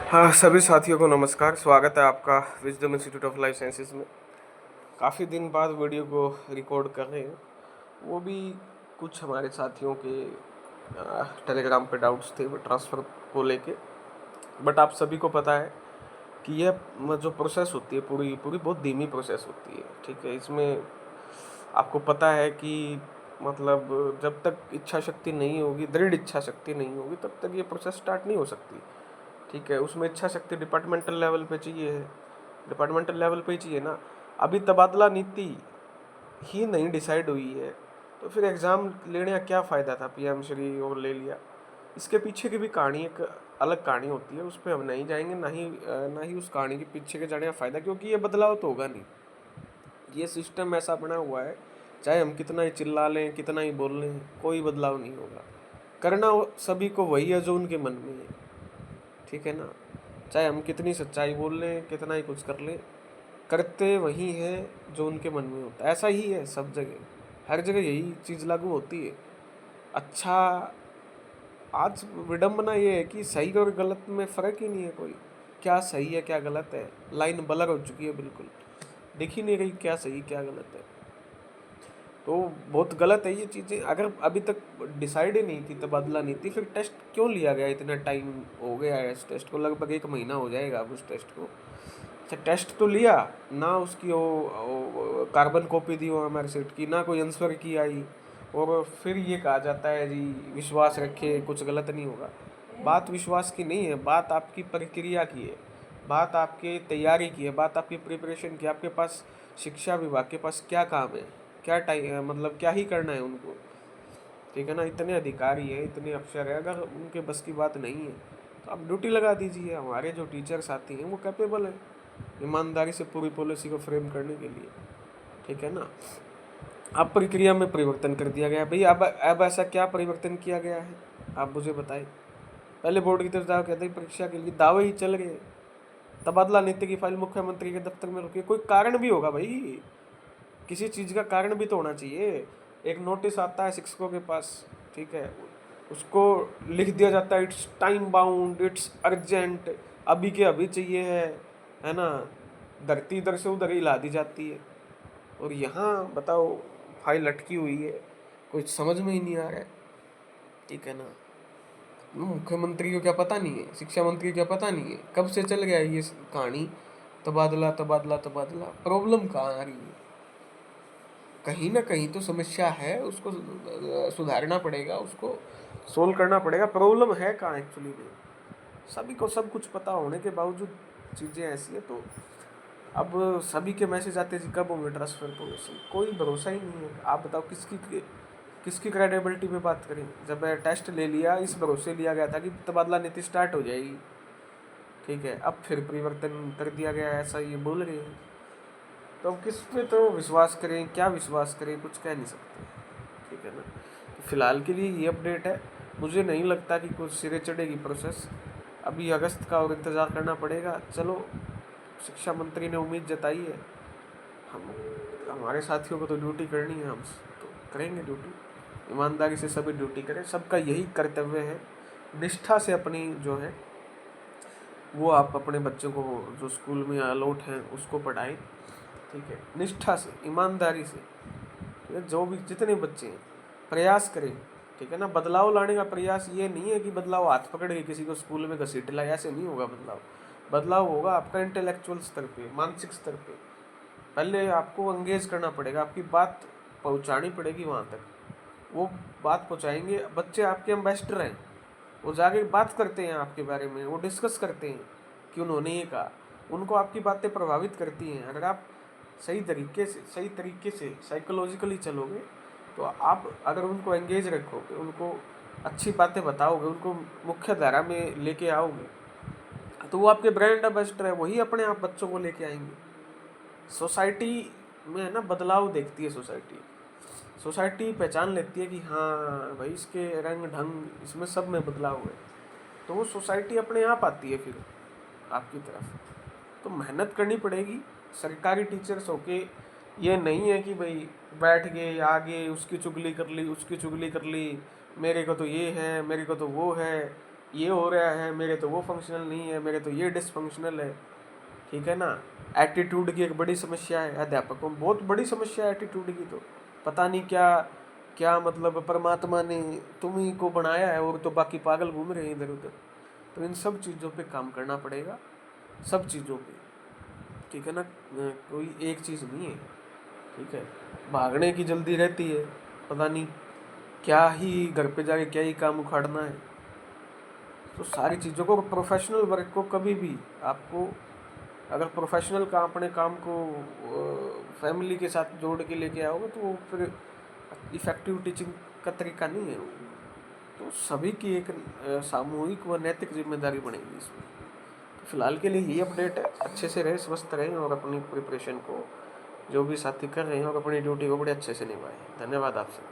हाँ, सभी साथियों को नमस्कार। स्वागत है आपका wisdom institute of life sciences में। काफ़ी दिन बाद वीडियो को रिकॉर्ड कर रहे हैं। वो भी कुछ हमारे साथियों के टेलीग्राम पे डाउट्स थे वो ट्रांसफ़र को लेके। बट आप सभी को पता है कि यह जो प्रोसेस होती है पूरी पूरी बहुत धीमी प्रोसेस होती है। ठीक है, इसमें आपको पता है कि मतलब जब तक इच्छा शक्ति नहीं होगी, दृढ़ इच्छा शक्ति नहीं होगी, तब तक ये प्रोसेस स्टार्ट नहीं हो सकती। ठीक है, उसमें इच्छा शक्ति डिपार्टमेंटल लेवल पे चाहिए है, डिपार्टमेंटल लेवल पे ही चाहिए ना। अभी तबादला नीति ही नहीं डिसाइड हुई है तो फिर एग्ज़ाम लेने का क्या फ़ायदा था। पीएम श्री और ले लिया, इसके पीछे की भी कहानी एक अलग कहानी होती है, उस पर हम नहीं जाएंगे, ना ही उस कहानी के पीछे के जाने का फ़ायदा, क्योंकि ये बदलाव तो होगा नहीं। ये सिस्टम ऐसा बना हुआ है, चाहे हम कितना ही चिल्ला लें, कितना ही बोल लें, कोई बदलाव नहीं होगा। करना सभी को वही है जो उनके मन में है। ठीक है ना, चाहे हम कितनी सच्चाई बोल लें, कितना ही कुछ कर लें, करते वही है जो उनके मन में होता है। ऐसा ही है सब जगह, हर जगह यही चीज़ लागू होती है। अच्छा, आज विडंबना ये है कि सही और गलत में फ़र्क ही नहीं है कोई। क्या सही है क्या गलत है, लाइन ब्लर हो चुकी है, बिल्कुल दिख ही नहीं रही क्या सही क्या गलत है। तो बहुत गलत है ये चीज़ें। अगर अभी तक डिसाइड ही नहीं थी तबादला नहीं थी, फिर टेस्ट क्यों लिया गया? इतना टाइम हो गया है इस टेस्ट को, लगभग 1 महीना हो जाएगा अब उस टेस्ट को। अच्छा, टेस्ट तो लिया ना, उसकी वो कार्बन कॉपी दी वो मार्कशीट की, ना कोई आंसर की आई, और फिर ये कहा जाता है जी विश्वास रखे, कुछ गलत नहीं होगा। बात विश्वास की नहीं है, बात आपकी प्रक्रिया की है, बात आपकी तैयारी की है, बात आपकी प्रिपरेशन की। आपके पास शिक्षा विभाग के पास क्या काम है, क्या टाइम, मतलब क्या ही करना है उनको। ठीक है ना, इतने अधिकारी हैं, इतने अफसर हैं, अगर उनके बस की बात नहीं है तो आप ड्यूटी लगा दीजिए। हमारे जो टीचर्स आती हैं वो कैपेबल हैं ईमानदारी से पूरी पॉलिसी को फ्रेम करने के लिए। ठीक है ना, अब प्रक्रिया में परिवर्तन कर दिया गया भाई। अब ऐसा क्या परिवर्तन किया गया है, आप मुझे बताइए। पहले बोर्ड की तरफ दावा कहते हैं परीक्षा के लिए दावे ही चल रहे, तबादला नीति की फाइल मुख्यमंत्री के दफ्तर में रुकी। कोई कारण भी होगा भाई, किसी चीज़ का कारण भी तो होना चाहिए। एक नोटिस आता है शिक्षकों के पास, ठीक है, उसको लिख दिया जाता है it's time bound, it's urgent, अभी के अभी चाहिए है ना। धरती इधर से उधर ही ला दी जाती है, और यहाँ बताओ फाइल अटकी हुई है, कुछ समझ में ही नहीं आ रहा है। ठीक है ना, मुख्यमंत्री को क्या पता नहीं है, शिक्षा मंत्री को क्या पता नहीं है, कब से चल गया है ये कहानी, तबादला तबादला तबादला। प्रॉब्लम कहाँ आ रही है? कहीं ना कहीं तो समस्या है, उसको सुधारना पड़ेगा, उसको सोल्व करना पड़ेगा। प्रॉब्लम है कहाँ एक्चुअली में? सभी को सब कुछ पता होने के बावजूद चीज़ें ऐसी है। तो अब सभी के मैसेज आते जी कब होंगे ट्रांसफर पॉलिसी, कोई भरोसा ही नहीं है। आप बताओ किसकी क्रेडिबिलिटी पे बात करें? जब टेस्ट ले लिया, इस भरोसे लिया गया था कि तबादला नीति स्टार्ट हो जाएगी, ठीक है, अब फिर परिवर्तन कर दिया गया, ऐसा ये बोल रहे हैं। तो अब किस पे तो विश्वास करें, क्या विश्वास करें, कुछ कह नहीं सकते। ठीक है ना, तो फिलहाल के लिए ये अपडेट है। मुझे नहीं लगता कि कुछ सिरे चढ़ेगी प्रोसेस, अभी अगस्त का और इंतज़ार करना पड़ेगा। चलो, शिक्षा मंत्री ने उम्मीद जताई है, हम हमारे साथियों को तो ड्यूटी करनी है, हम तो करेंगे ड्यूटी, ईमानदारी से सभी ड्यूटी करें। सबका यही कर्तव्य है, निष्ठा से अपनी जो है वो आप अपने बच्चों को जो स्कूल में अलॉट हैं उसको पढ़ाएं। ठीक है, निष्ठा से, ईमानदारी से। ठीक है, जो भी जितने बच्चे हैं प्रयास करें। ठीक है ना, बदलाव लाने का प्रयास ये नहीं है कि बदलाव हाथ पकड़ के किसी को स्कूल में घसीट लाए, ऐसे नहीं होगा बदलाव। बदलाव होगा आपका इंटेलेक्चुअल स्तर पे, मानसिक स्तर पे। पहले आपको एंगेज करना पड़ेगा, आपकी बात पहुंचानी पड़ेगी वहाँ तक, वो बात पहुंचाएंगे। बच्चे आपके एम्बेसडर हैं, वो जाके बात करते हैं आपके बारे में, वो डिस्कस करते हैं कि उन्होंने ये कहा, उनको आपकी बातें प्रभावित करती हैं। अगर आप सही तरीके से साइकोलॉजिकली चलोगे, तो आप अगर उनको एंगेज रखोगे, उनको अच्छी बातें बताओगे, उनको मुख्य धारा में लेके आओगे, तो वो आपके ब्रांड एम्बेसडर है, वही अपने आप बच्चों को लेके आएंगे। सोसाइटी में है ना, बदलाव देखती है सोसाइटी, सोसाइटी पहचान लेती है कि हाँ भाई इसके रंग ढंग, इसमें सब में बदलाव है, तो वो सोसाइटी अपने आप आती है फिर आपकी तरफ। तो मेहनत करनी पड़ेगी। सरकारी टीचर्स होके ये नहीं है कि भाई बैठ गए आगे उसकी चुगली कर ली, उसकी चुगली कर ली, मेरे को तो ये है, मेरे को तो वो है, ये हो रहा है, मेरे तो वो फंक्शनल नहीं है, मेरे तो ये डिसफंक्शनल है, ठीक है ना। एटीट्यूड की एक बड़ी समस्या है अध्यापकों में, बहुत बड़ी समस्या है एटीट्यूड की। तो पता नहीं क्या क्या मतलब परमात्मा ने तुम ही को बनाया है और तो बाकी पागल घूम रहे हैं इधर उधर। तो इन सब चीज़ों पे काम करना पड़ेगा, सब चीज़ों पे, ठीक है ना। कोई एक चीज़ नहीं है, ठीक है। भागने की जल्दी रहती है, पता नहीं क्या ही घर पे जाके क्या ही काम उखाड़ना है। तो सारी चीज़ों को, प्रोफेशनल वर्क को कभी भी आपको, अगर प्रोफेशनल का अपने काम को फैमिली के साथ जोड़ के लेके आओगे तो वो फिर इफ़ेक्टिव टीचिंग का तरीका नहीं है वो। तो सभी की एक सामूहिक व नैतिक जिम्मेदारी बनेगी इसमें। तो फिलहाल के लिए यही अपडेट है। अच्छे से रहें, स्वस्थ रहें और अपनी प्रिपरेशन को जो भी साथी कर रहे हैं और अपनी ड्यूटी को बड़े अच्छे से निभाएं। धन्यवाद आपसे।